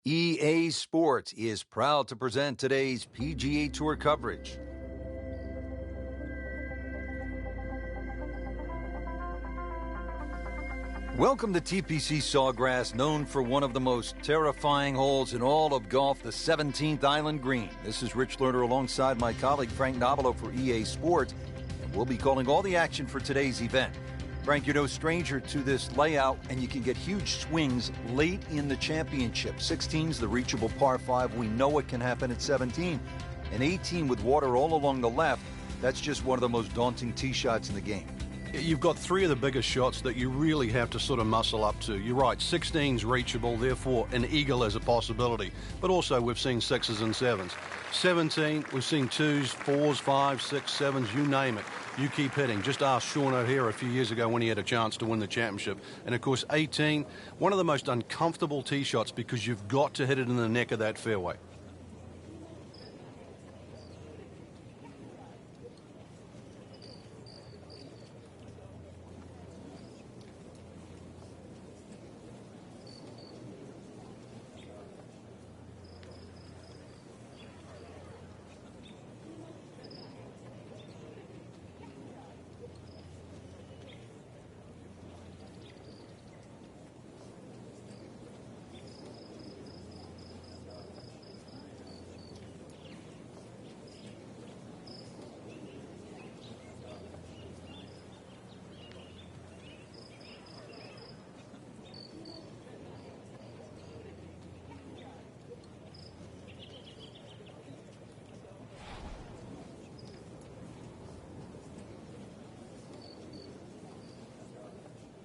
EA Sports is proud to present today's PGA Tour coverage. Welcome to TPC Sawgrass, known for one of the most terrifying holes in all of golf, the 17th Island Green. This is Rich Lerner alongside my colleague Frank Nobilo for EA Sports, and we'll be calling all the action for today's event. Frank, you're no stranger to this layout, and you can get huge swings late in the championship. 16's the reachable par 5. We know it can happen at 17. And 18 with water all along the left, that's just one of the most daunting tee shots in the game. You've got three of the biggest shots that you really have to sort of muscle up to. You're right, 16's reachable, therefore an eagle is a possibility. But also we've seen 6s and 7s. 17, we've seen 2s, 4s, 5s, 6s, 7s, you name it. You keep hitting. Just ask Sean O'Hare a few years ago when he had a chance to win the championship. And, of course, 18, one of the most uncomfortable tee shots because you've got to hit it in the neck of that fairway.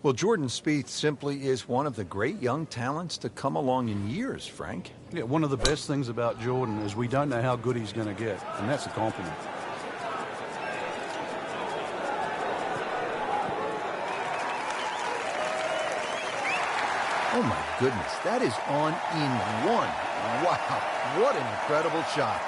Well, Jordan Spieth simply is one of the great young talents to come along in years, Frank. Yeah, one of the best things about Jordan is we don't know how good he's going to get, and that's a compliment. Oh, my goodness, that is on in one. Wow, what an incredible shot.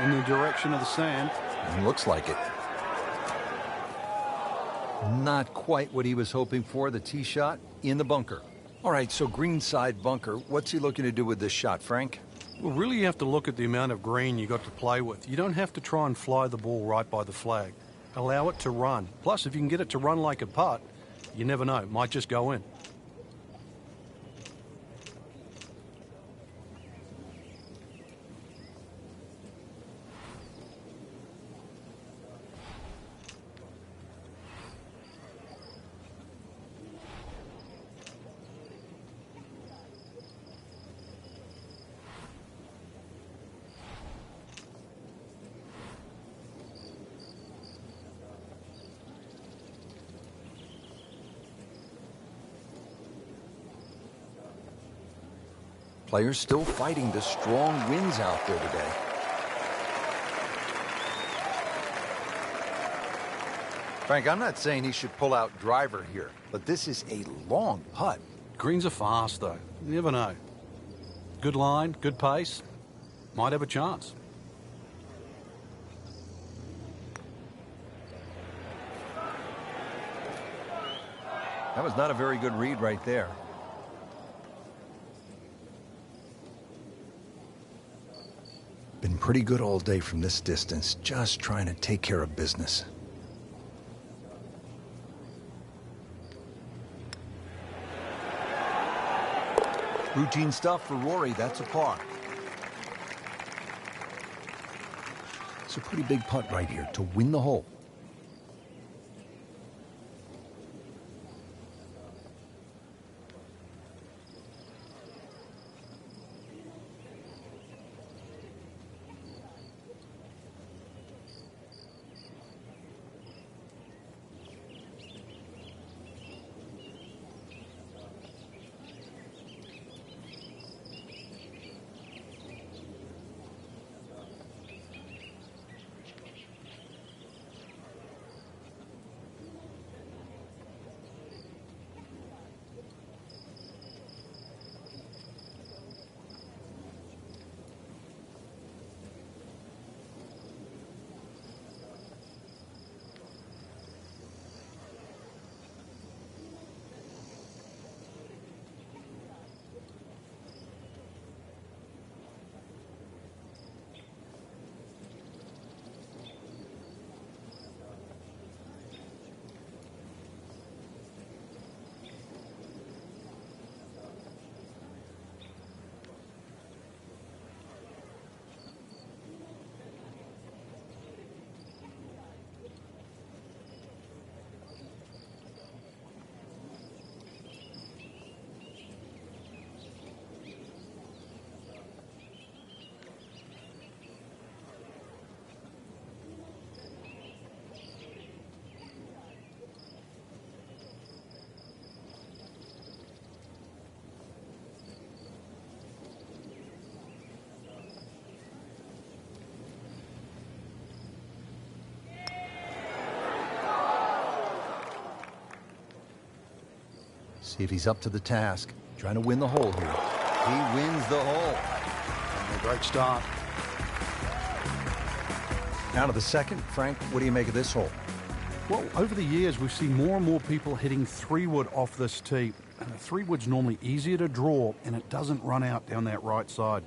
In the direction of the sand. Looks like it. Not quite what he was hoping for, the tee shot in the bunker. All right, so greenside bunker. What's he looking to do with this shot, Frank? Well, really you have to look at the amount of green you got to play with. You don't have to try and fly the ball right by the flag. Allow it to run. Plus, if you can get it to run like a putt, you never know. It might just go in. Players still fighting the strong winds out there today. Frank, I'm not saying he should pull out driver here, but this is a long putt. Greens are fast, though. You never know. Good line, good pace. Might have a chance. That was not a very good read right there. Been pretty good all day from this distance, just trying to take care of business. Routine stuff for Rory, that's a par. It's a pretty big putt right here to win the hole. See if he's up to the task. Trying to win the hole here. He wins the hole. A great start. Now to the second. Frank, what do you make of this hole? Well, over the years, we've seen more and more people hitting 3-wood off this tee. 3-wood's normally easier to draw, and it doesn't run out down that right side.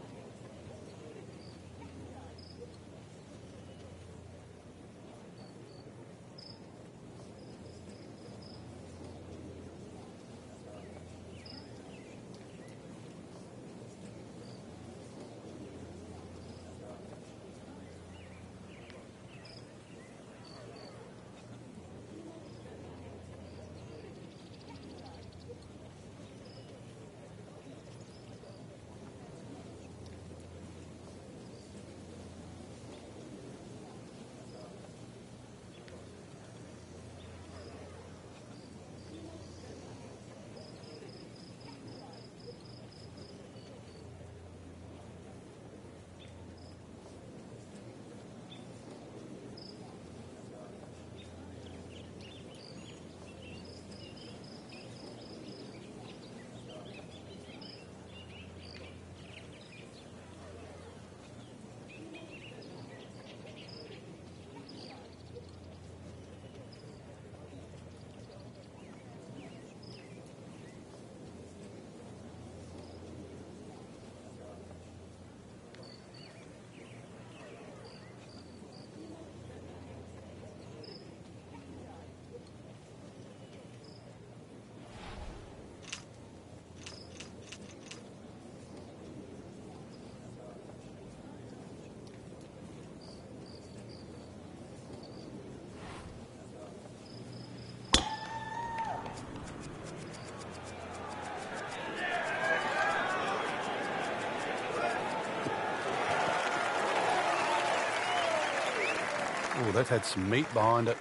Oh, that had some meat behind it.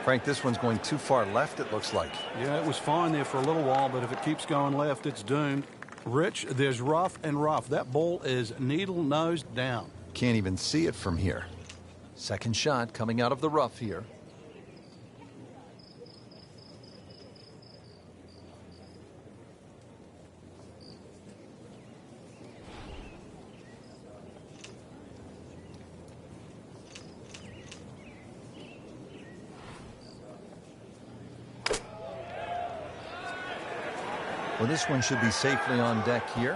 Frank, this one's going too far left, it looks like. Yeah, it was fine there for a little while, but if it keeps going left, it's doomed. Rich, there's rough and rough. That ball is needle-nosed down. Can't even see it from here. Second shot coming out of the rough here. Well, this one should be safely on deck here.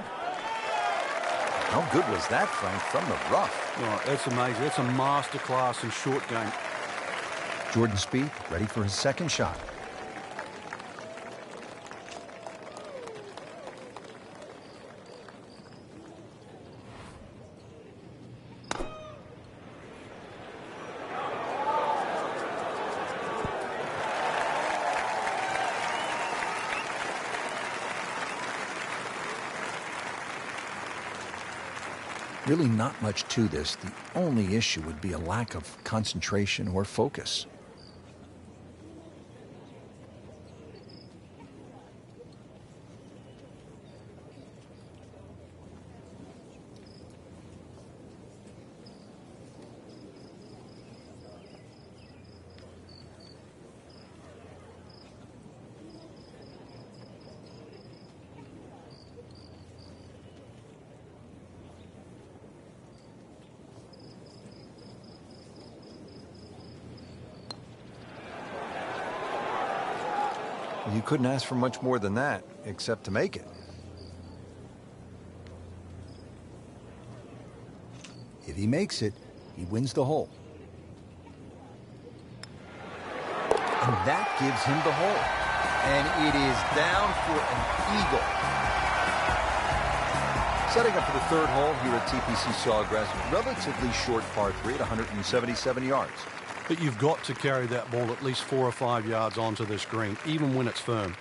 How good was that, Frank, from the rough? Oh, that's amazing. It's a masterclass in short game. Jordan Spieth ready for his second shot. Really not much to this. The only issue would be a lack of concentration or focus. You couldn't ask for much more than that, except to make it. If he makes it, he wins the hole. And that gives him the hole. And it is down for an eagle. Setting up for the third hole here at TPC Sawgrass, relatively short par 3 at 177 yards. But you've got to carry that ball at least 4 or 5 yards onto this green, even when it's firm.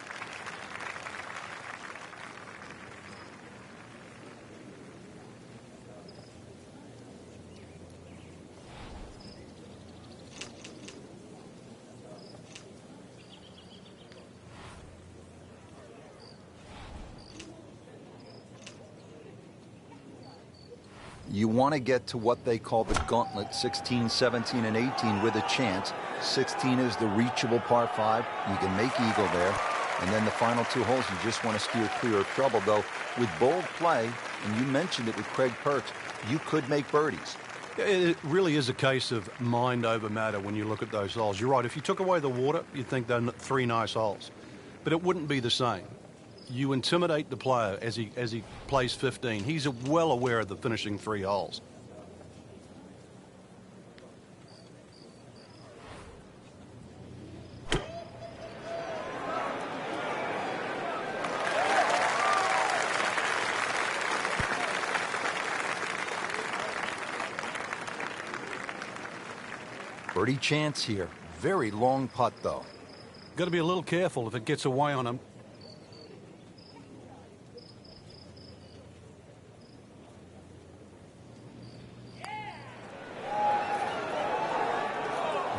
You want to get to what they call the gauntlet, 16, 17, and 18 with a chance. 16 is the reachable par 5. You can make eagle there. And then the final 2 holes, you just want to steer clear of trouble. Though, with bold play, and you mentioned it with Craig Perks, you could make birdies. It really is a case of mind over matter when you look at those holes. You're right. If you took away the water, you'd think they're 3 nice holes. But it wouldn't be the same. You intimidate the player as he plays 15. He's well aware of the finishing 3 holes. Birdie chance here. Very long putt, though. Got to be a little careful if it gets away on him.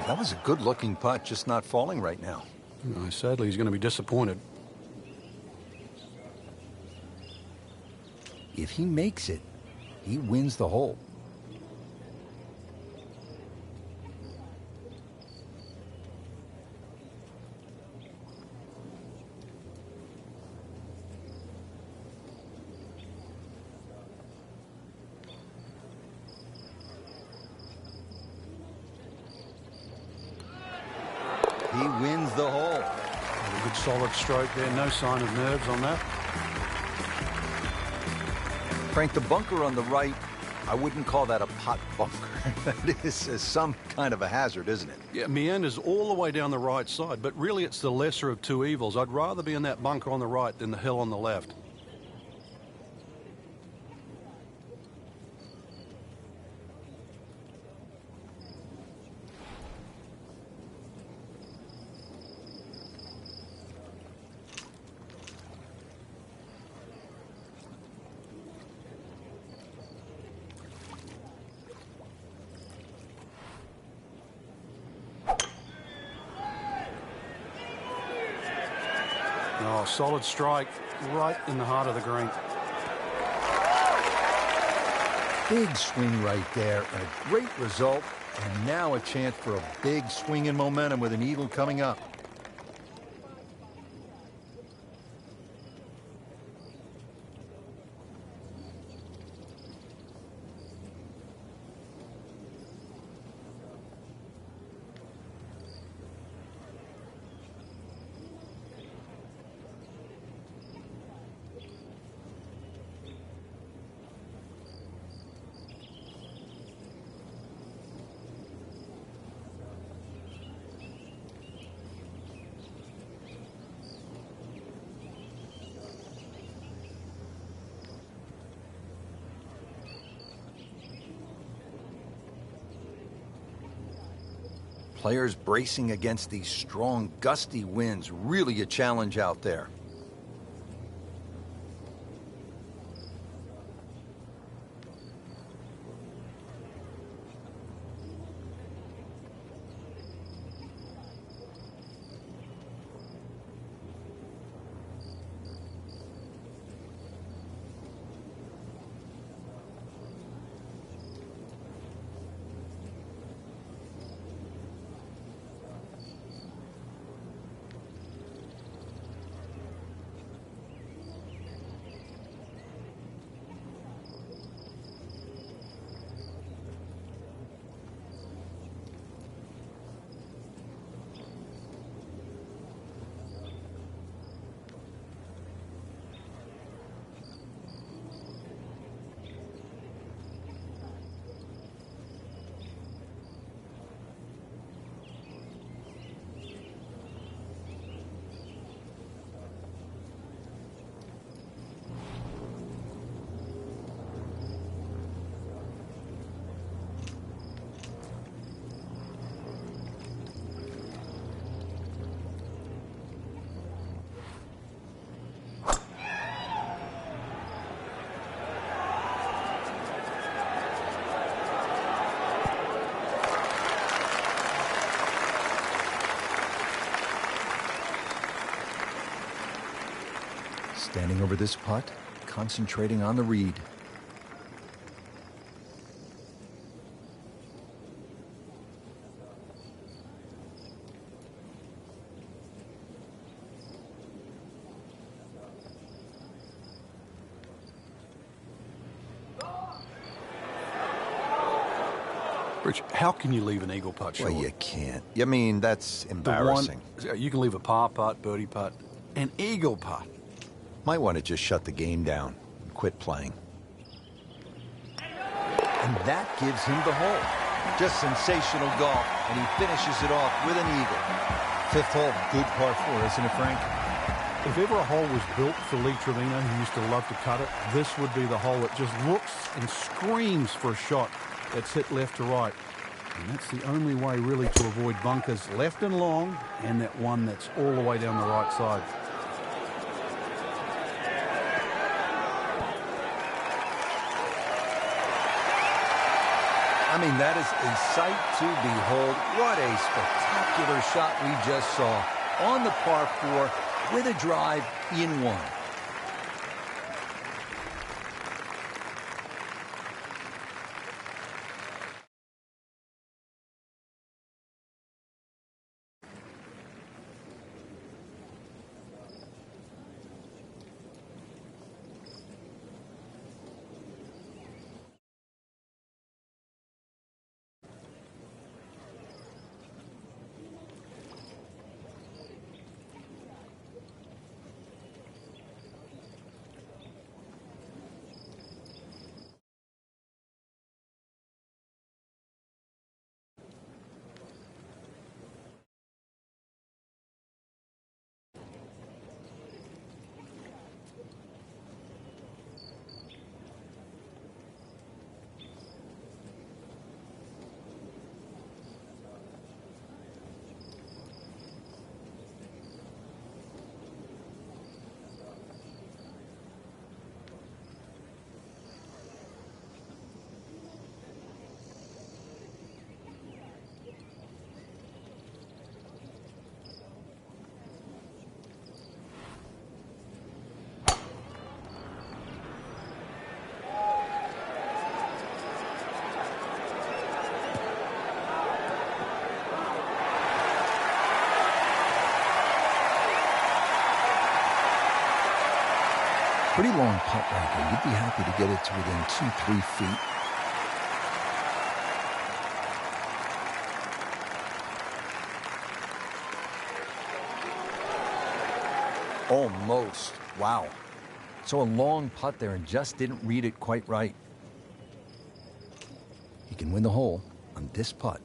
That was a good-looking putt, just not falling right now. Sadly, he's going to be disappointed. If he makes it, he wins the hole. He wins the hole. A good solid stroke there. No sign of nerves on that. Frank, the bunker on the right, I wouldn't call that a pot bunker. That is some kind of a hazard, isn't it? Yeah, meanders all the way down the right side, but really it's the lesser of 2 evils. I'd rather be in that bunker on the right than the hill on the left. Oh, solid strike right in the heart of the green. Big swing right there, and a great result. And now a chance for a big swing in momentum with an eagle coming up. Players bracing against these strong, gusty winds. Really a challenge out there. Standing over this putt, concentrating on the read. Rich, how can you leave an eagle putt short? Well, you can't. I mean, that's embarrassing. You can leave a par putt, birdie putt, an eagle putt. Might want to just shut the game down and quit playing. And that gives him the hole. Just sensational golf, and he finishes it off with an eagle. Fifth hole, good par 4, isn't it, Frank? If ever a hole was built for Lee Trevino, who used to love to cut it, this would be the hole. It just looks and screams for a shot that's hit left to right. And that's the only way really to avoid bunkers left and long, and that one that's all the way down the right side. I mean, that is a sight to behold. What a spectacular shot we just saw on the par 4 with a drive in one. Pretty long putt right here. You'd be happy to get it to within 2-3 feet. Almost. Wow. So a long putt there and just didn't read it quite right. He can win the hole on this putt.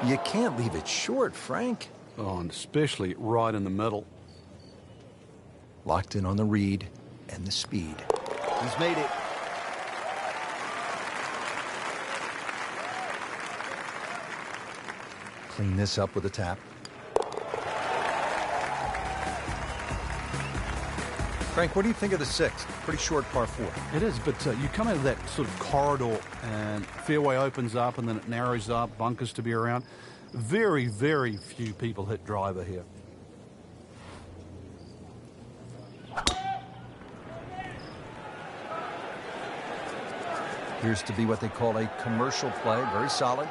You can't leave it short, Frank. Oh, and especially right in the middle. Locked in on the read and the speed. He's made it. Clean this up with a tap. Frank, what do you think of the 6th? Pretty short par 4. It is, but you come out of that sort of corridor and fairway opens up and then it narrows up, bunkers to be around. Very, very few people hit driver here. Appears to be what they call a commercial play. Very solid.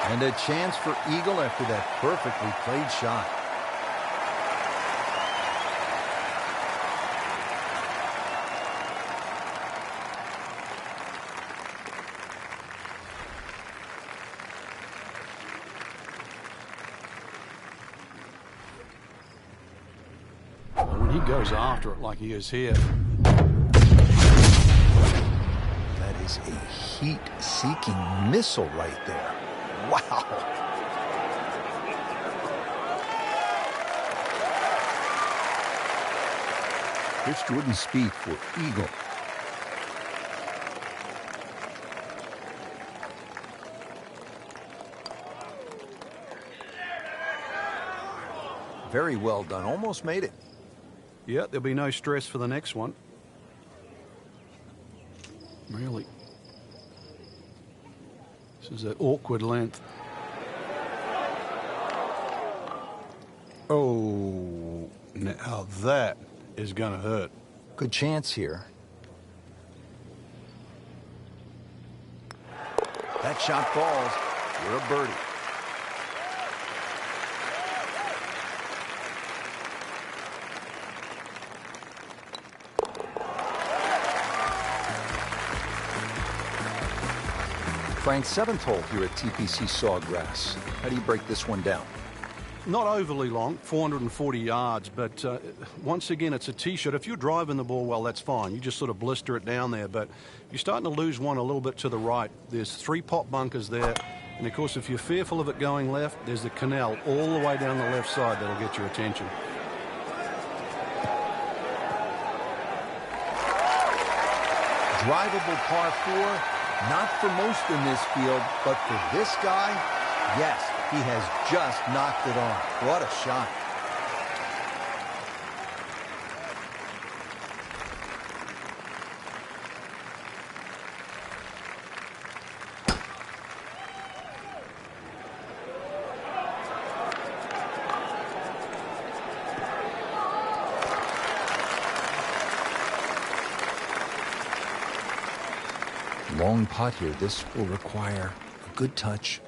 And a chance for eagle after that perfectly played shot. When he goes after it like he is here. That is a heat-seeking missile right there. Wow. Here's Jordan Spieth for eagle. Very well done. Almost made it. Yeah, there'll be no stress for the next one. Really. This is an awkward length. Oh, now that is going to hurt. Good chance here. That shot falls. You're a birdie. Frank, seventh hole here at TPC Sawgrass. How do you break this one down? Not overly long, 440 yards, but once again, it's a tee shot. If you're driving the ball well, that's fine. You just sort of blister it down there, but you're starting to lose one a little bit to the right. There's 3 pot bunkers there, and of course, if you're fearful of it going left, there's the canal all the way down the left side that'll get your attention. Drivable par 4. Not for most in this field, but for this guy, yes, he has just knocked it on. What a shot. Long putt here. This will require a good touch.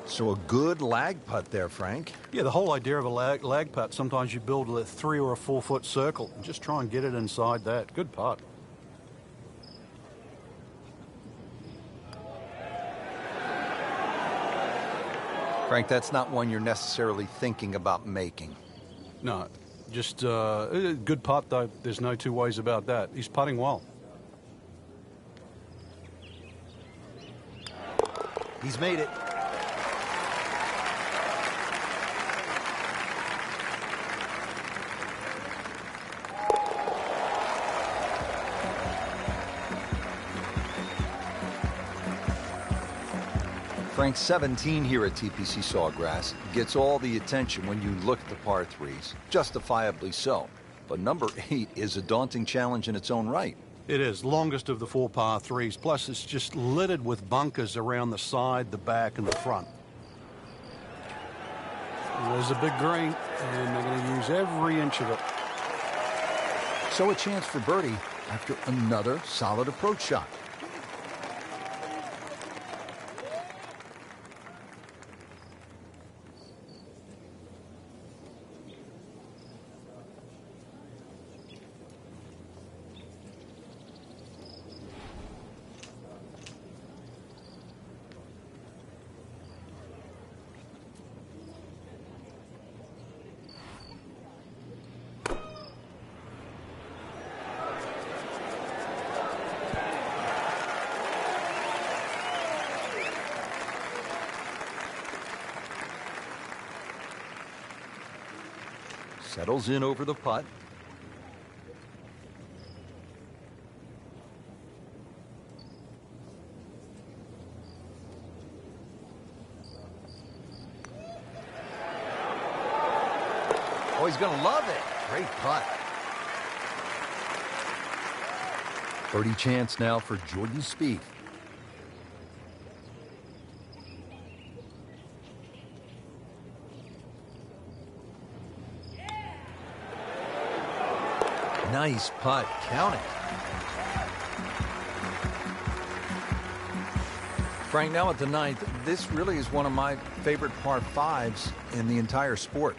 So a good lag putt there, Frank. Yeah, the whole idea of a lag putt, sometimes you build a 3 or a 4 foot circle and just try and get it inside that. Good putt. Frank, that's not one you're necessarily thinking about making. No, just good putt, though. There's no two ways about that. He's putting well. He's made it. Frank, 17 here at TPC Sawgrass gets all the attention when you look at the par 3s, justifiably so. But number 8 is a daunting challenge in its own right. It is, longest of the 4 par 3s, plus it's just littered with bunkers around the side, the back, and the front. There's a big green, and they're going to use every inch of it. So a chance for birdie after another solid approach shot. Settles in over the putt. Oh, he's going to love it. Great putt. Birdie chance now for Jordan Spieth. Nice putt. Count it. Frank, now at the 9th, this really is one of my favorite par 5s in the entire sport.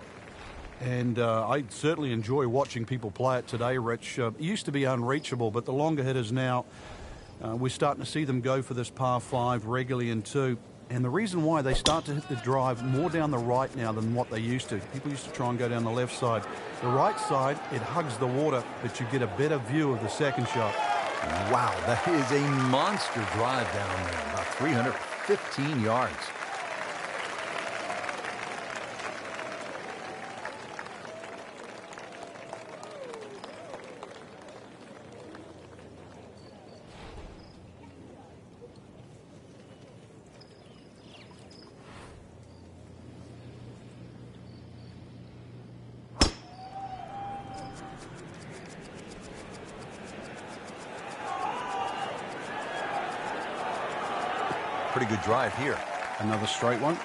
And I certainly enjoy watching people play it today, Rich. It used to be unreachable, but the longer hitters now, we're starting to see them go for this par 5 regularly in 2. And the reason why they start to hit the drive more down the right now than what they used to. People used to try and go down the left side. The right side, it hugs the water, but you get a better view of the second shot. Wow, that is a monster drive down there, about 315 yards. Pretty good drive here. Another straight one.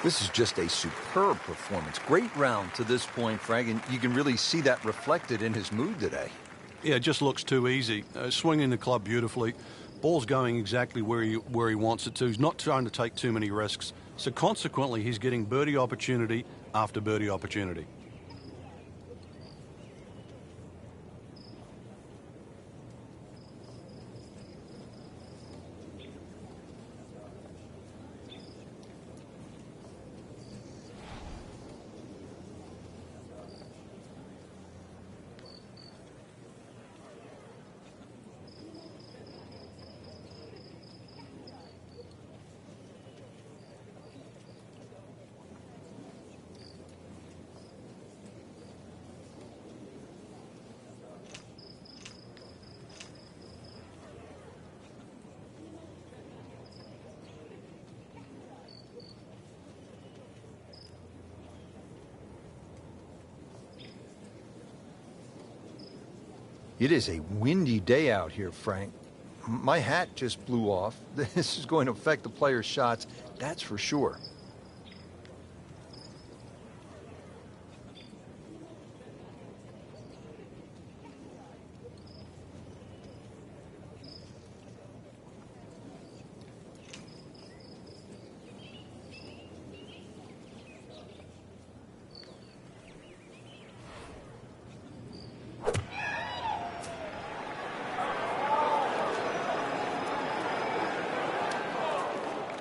This is just a superb performance. Great round to this point, Frank, and you can really see that reflected in his mood today. Yeah, it just looks too easy. Swinging the club beautifully. Ball's going exactly where he wants it to. He's not trying to take too many risks. So consequently, he's getting birdie opportunity after birdie opportunity. It is a windy day out here, Frank. My hat just blew off. This is going to affect the players' shots, that's for sure.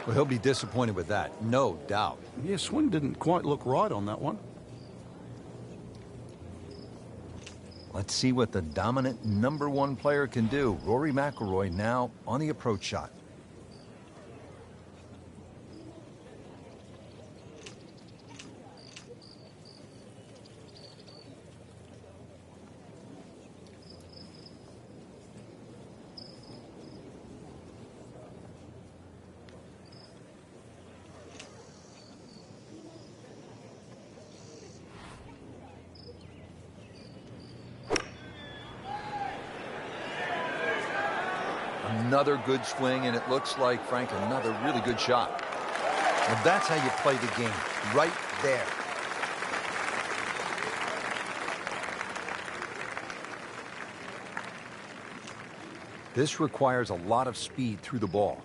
Well, he'll be disappointed with that, no doubt. Yeah, swing didn't quite look right on that one. Let's see what the dominant #1 player can do. Rory McIlroy now on the approach shot. Another good swing, and it looks like, Frank, another really good shot. Well, that's how you play the game, right there. This requires a lot of speed through the ball.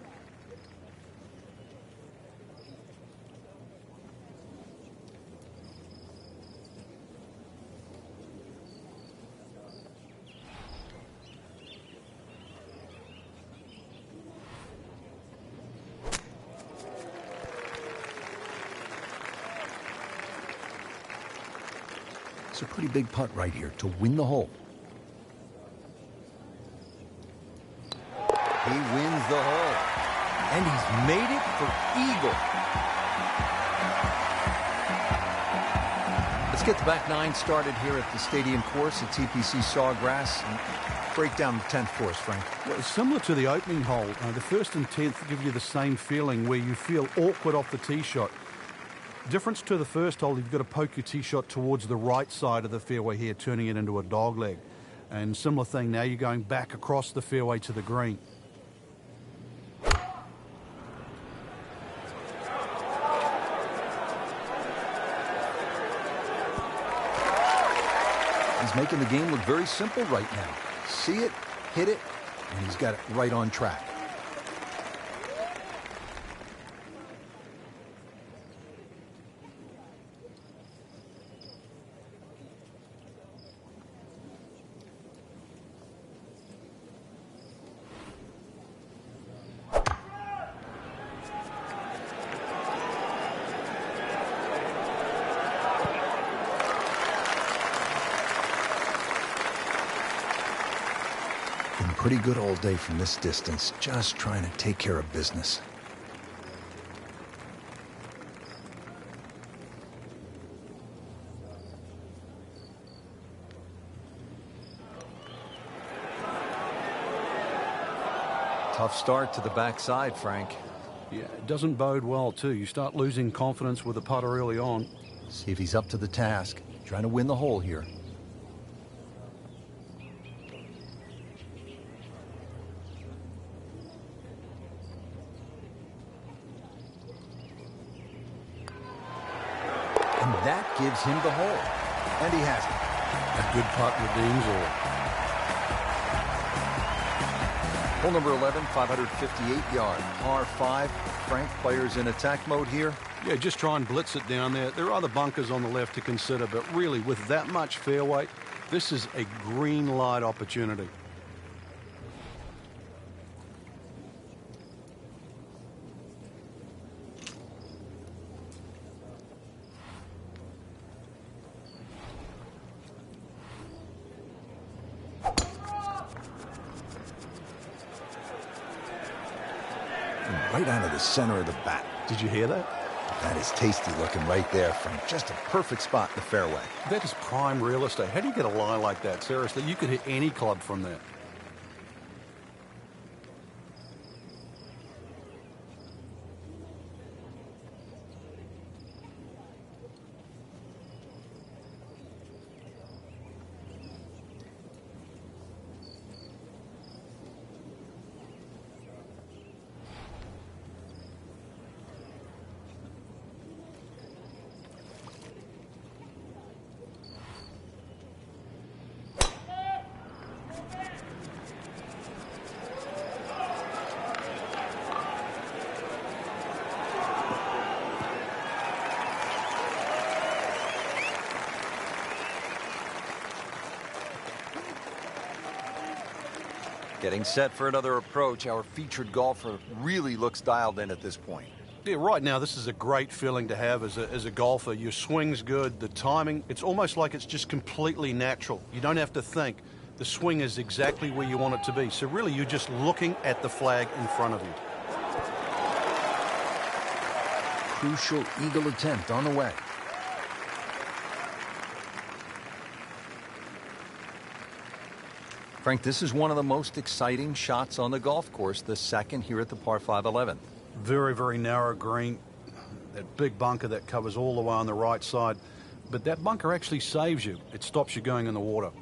It's a pretty big putt right here to win the hole. He wins the hole, and he's made it for eagle. Let's get the back nine started here at the stadium course at TPC Sawgrass and break down the 10th course, Frank. Well, it's similar to the opening hole. The first and 10th give you the same feeling where you feel awkward off the tee shot. Difference to the first hole, you've got to poke your tee shot towards the right side of the fairway here, turning it into a dog leg. And similar thing, now you're going back across the fairway to the green. He's making the game look very simple right now. See it, hit it, and he's got it right on track. Pretty good all day from this distance, just trying to take care of business. Tough start to the backside, Frank. Yeah, it doesn't bode well, too. You start losing confidence with the putter early on. See if he's up to the task, trying to win the hole here. That gives him the hole. And he has it. A good putt redeems all. Hole number 11, 558 yards, par 5. Frank, players in attack mode here. Yeah, just try and blitz it down there. There are other bunkers on the left to consider, but really, with that much fairway, this is a green light opportunity. Right out of the center of the bat. Did you hear that? That is tasty looking right there from just a perfect spot in the fairway. That is prime real estate. How do you get a lie like that? Seriously, you could hit any club from there. Getting set for another approach. Our featured golfer really looks dialed in at this point. Yeah, right now, this is a great feeling to have as a golfer. Your swing's good, the timing, it's almost like it's just completely natural. You don't have to think. The swing is exactly where you want it to be. So really, you're just looking at the flag in front of you. Crucial eagle attempt on the way. Frank, this is one of the most exciting shots on the golf course, the second here at the par 5 11. Very, very narrow green. That big bunker that covers all the way on the right side. But that bunker actually saves you. It stops you going in the water.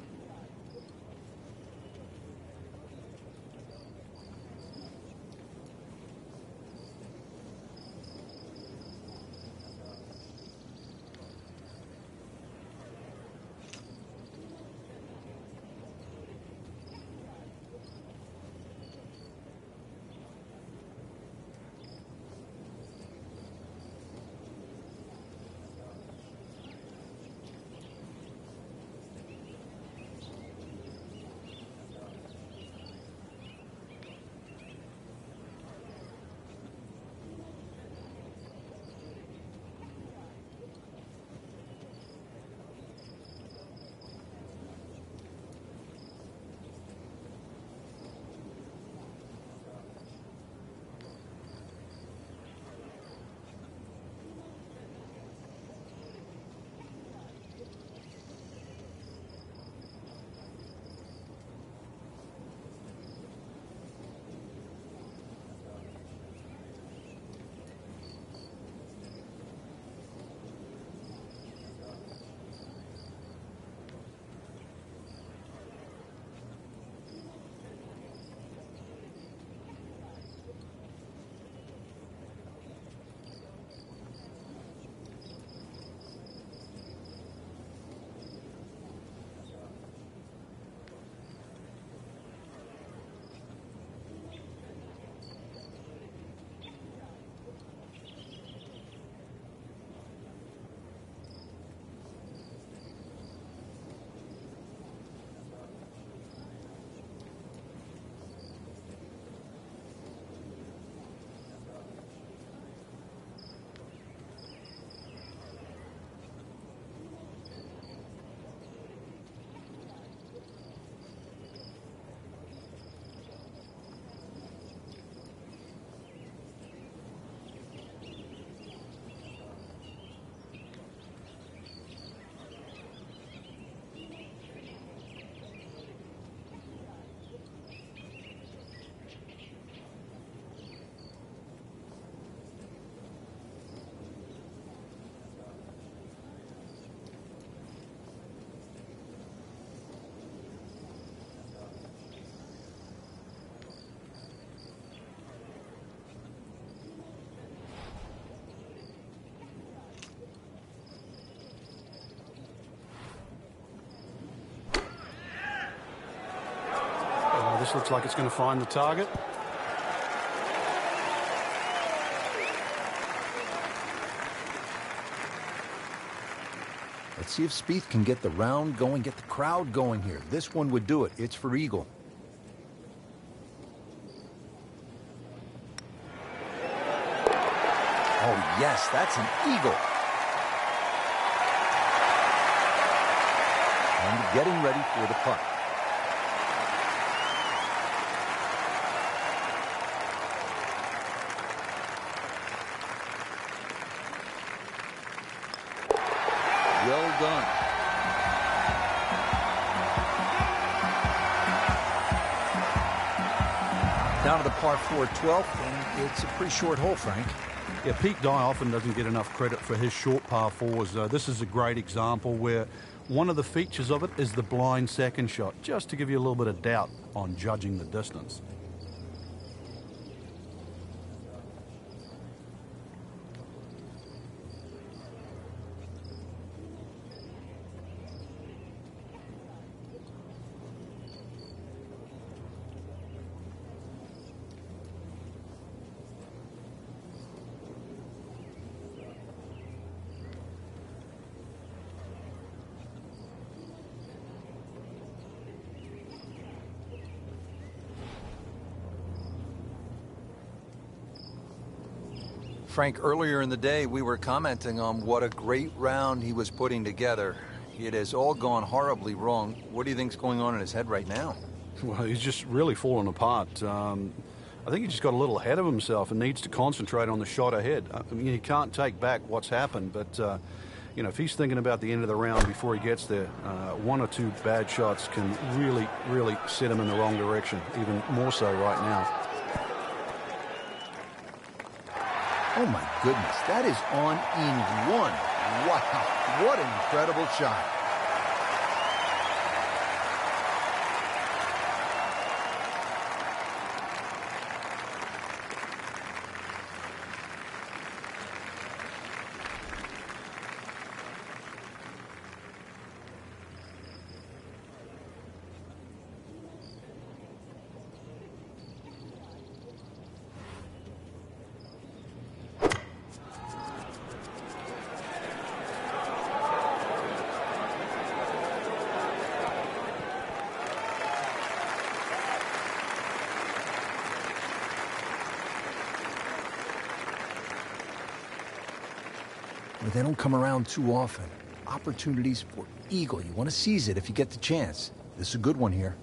This looks like it's going to find the target. Let's see if Spieth can get the round going, get the crowd going here. This one would do it. It's for eagle. Oh, yes, that's an eagle. And getting ready for the putt. Well done. Down to the par 4 12th, and it's a pretty short hole, Frank. Yeah, Pete Dye often doesn't get enough credit for his short par 4s. This is a great example where one of the features of it is the blind second shot, just to give you a little bit of doubt on judging the distance. Frank, earlier in the day, we were commenting on what a great round he was putting together. It has all gone horribly wrong. What do you think's going on in his head right now? Well, he's just really fallen apart. I think he just got a little ahead of himself and needs to concentrate on the shot ahead. I mean, he can't take back what's happened, but you know, if he's thinking about the end of the round before he gets there, one or two bad shots can really, really set him in the wrong direction, even more so right now. Oh, my goodness. That is on in one. Wow. What an incredible shot. But they don't come around too often. Opportunities for eagle. You want to seize it if you get the chance. This is a good one here.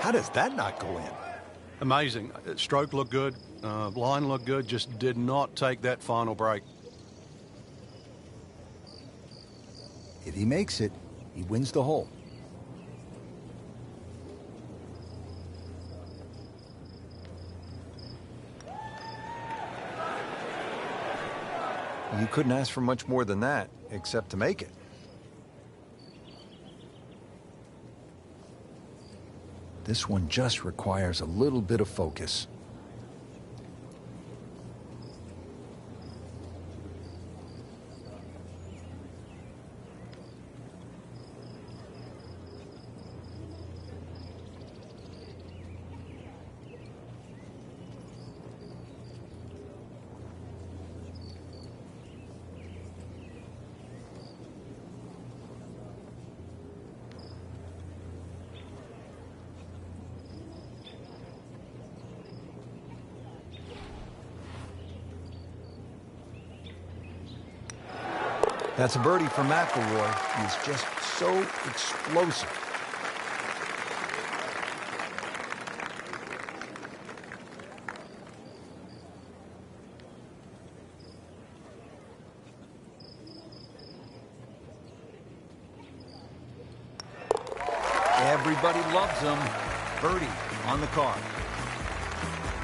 How does that not go in? Amazing. Stroke looked good. Line looked good. Just did not take that final break. If he makes it, he wins the hole. You couldn't ask for much more than that, except to make it. This one just requires a little bit of focus. That's a birdie for McIlroy. He's just so explosive. Everybody loves him. Birdie on the card.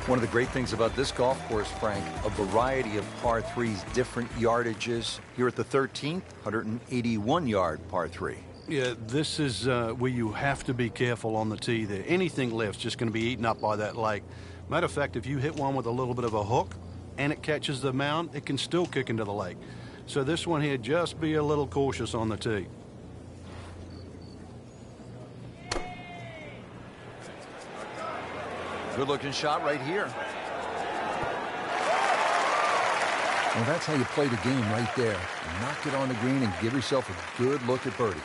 One of the great things about this golf course, Frank, a variety of par 3s, different yardages. Here at the 13th, 181-yard par 3. Yeah, this is where you have to be careful on the tee there. Anything left's just going to be eaten up by that lake. Matter of fact, if you hit one with a little bit of a hook and it catches the mound, it can still kick into the lake. So this one here, just be a little cautious on the tee. Good-looking shot right here. Well, that's how you play the game right there. Knock it on the green and give yourself a good look at birdie.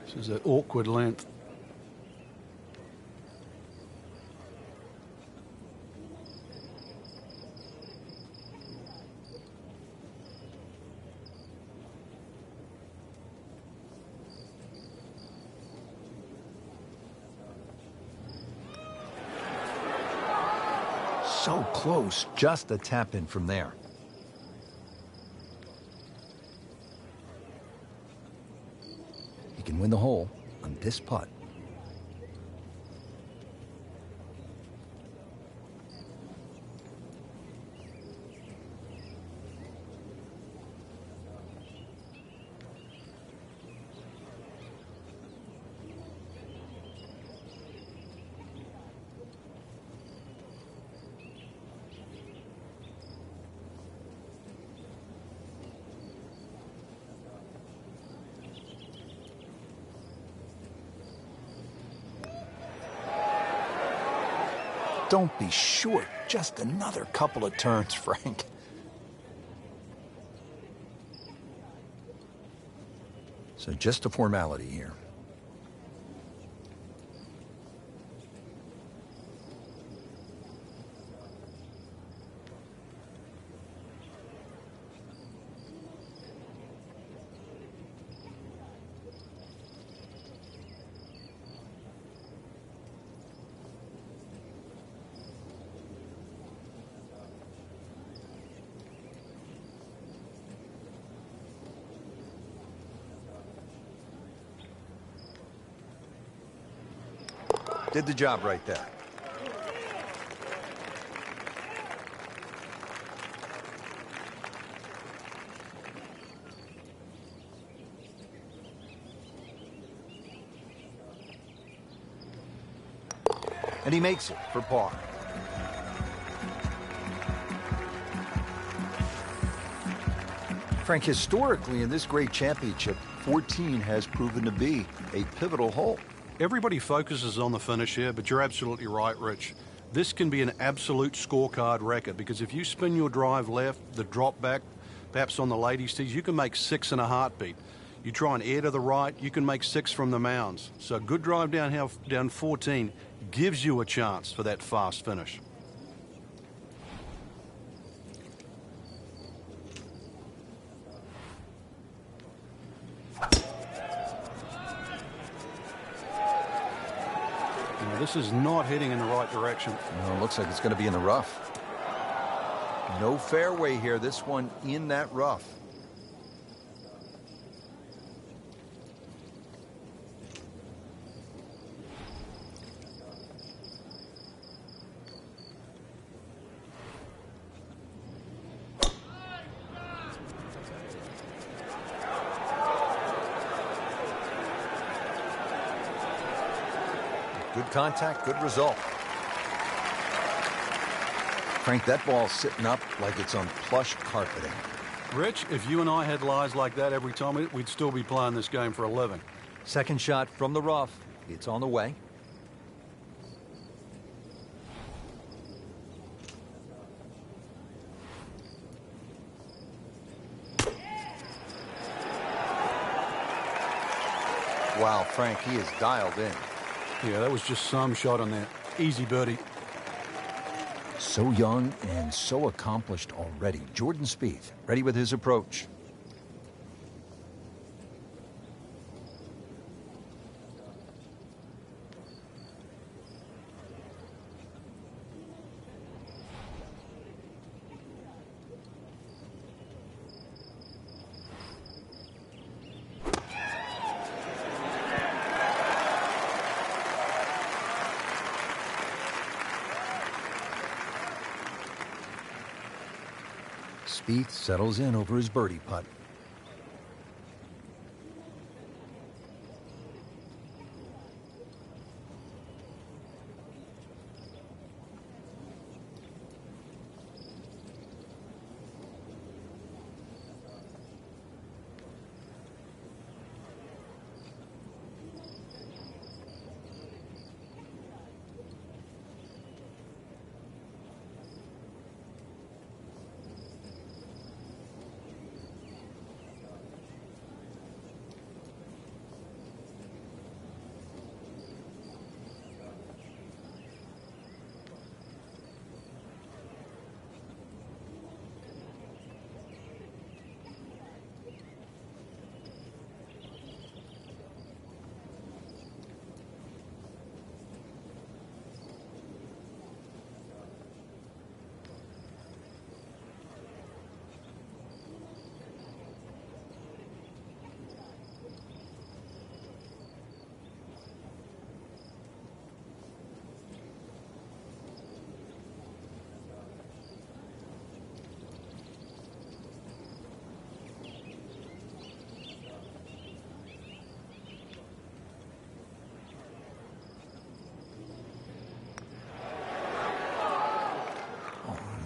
This is that awkward length. So close, just a tap in from there. He can win the hole on this putt. Don't be short. Just another couple of turns, Frank. So just a formality here. Did the job right there. And he makes it for par. Frank, historically in this great championship, 14 has proven to be a pivotal hole. Everybody focuses on the finish here, but you're absolutely right, Rich. This can be an absolute scorecard record because if you spin your drive left, the drop back, perhaps on the ladies' tees, you can make 6 in a heartbeat. You try and air to the right, you can make 6 from the mounds. So a good drive down 14 gives you a chance for that fast finish. This is not heading in the right direction. No, it looks like it's going to be in the rough. No fairway here. This one in that rough. Good contact, good result. Frank, that ball's sitting up like it's on plush carpeting. Rich, if you and I had lies like that every time, we'd still be playing this game for a living. Second shot from the rough. It's on the way. Wow, Frank, he is dialed in. Yeah, that was just some shot on there. Easy birdie. So young and so accomplished already. Jordan Spieth, ready with his approach. Spieth settles in over his birdie putt.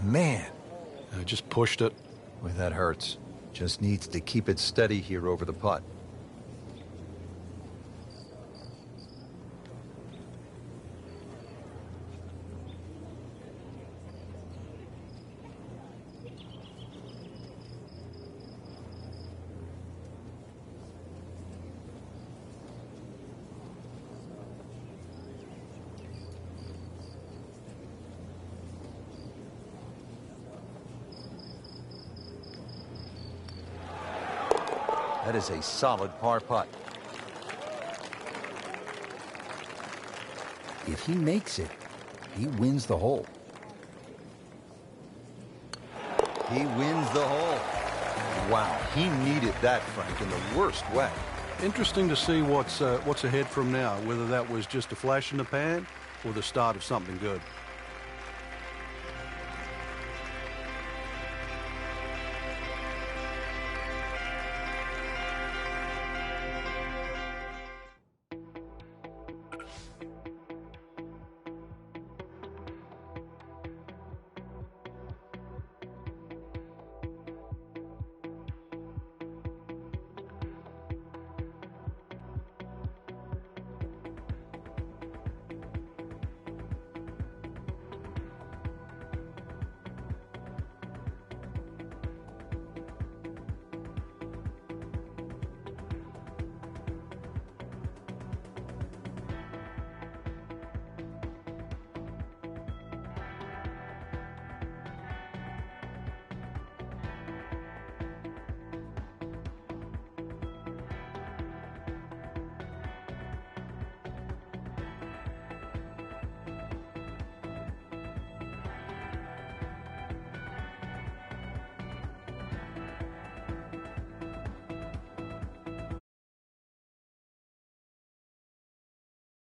Man. I just pushed it. Boy, that hurts. Just needs to keep it steady here over the putt. That is a solid par putt. If he makes it, he wins the hole. He wins the hole. Wow, he needed that, Frank, in the worst way. Interesting to see what's ahead from now, whether that was just a flash in the pan or the start of something good.